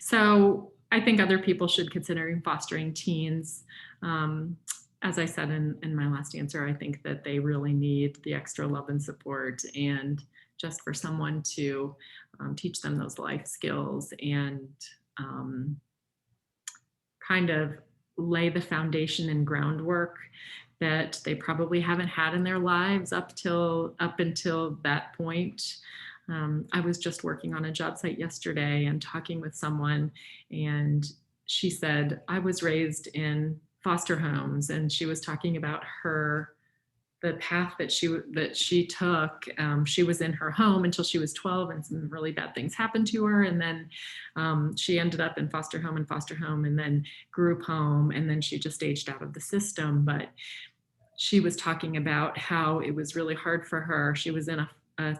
So I think other people should consider fostering teens. Um, as I said in my last answer, I think that they really need the extra love and support, and just for someone to teach them those life skills and um, kind of lay the foundation and groundwork that they probably haven't had in their lives up until that point. I was just working on a job site yesterday and talking with someone, and she said, I was raised in foster homes, and she was talking about the path that she took. She was in her home until she was 12, and some really bad things happened to her. And then she ended up in foster home, and then group home, and then she just aged out of the system. But she was talking about how it was really hard for her. She was in a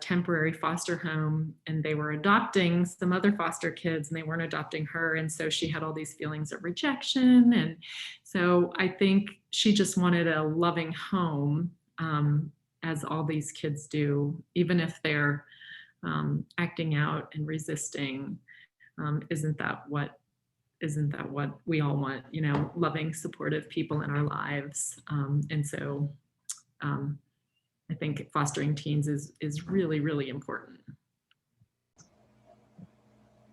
temporary foster home, and they were adopting some other foster kids, and they weren't adopting her. And so she had all these feelings of rejection. And so I think she just wanted a loving home, as all these kids do, even if they're acting out and resisting. Isn't that what we all want? Loving, supportive people in our lives. And so um, I think fostering teens is really, really important.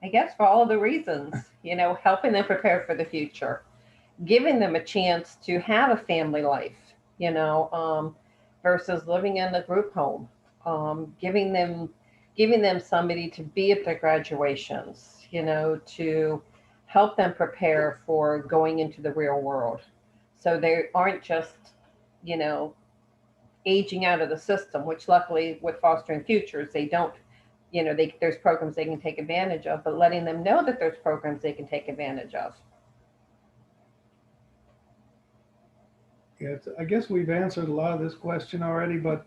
I guess for all of the reasons, helping them prepare for the future, giving them a chance to have a family life, you know, um, versus living in a group home, giving them somebody to be at their graduations, to help them prepare for going into the real world, so they aren't just, you know, aging out of the system. Which luckily with fostering futures, they don't. There's programs they can take advantage of, but letting them know that there's programs they can take advantage of. Yeah, I guess we've answered a lot of this question already, but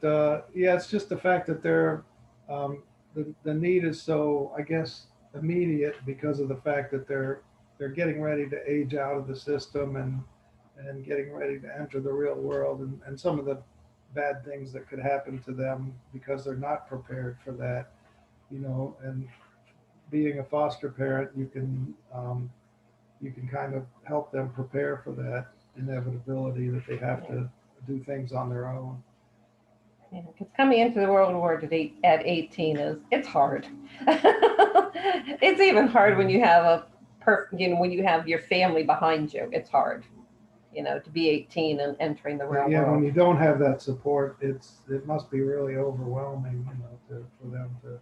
yeah, it's just the fact that the need is so, I guess, immediate because of the fact that they're getting ready to age out of the system and getting ready to enter the real world, and some of the bad things that could happen to them because they're not prepared for that, and being a foster parent, you can kind of help them prepare for that inevitability that they have Yeah. to do things on their own. Yeah, because coming into the world war at 18 it's hard. It's even hard when Yeah. you have when you have your family behind you. It's hard, to be 18 and entering the real Yeah, when world. you don't have that support, it must be really overwhelming, for them to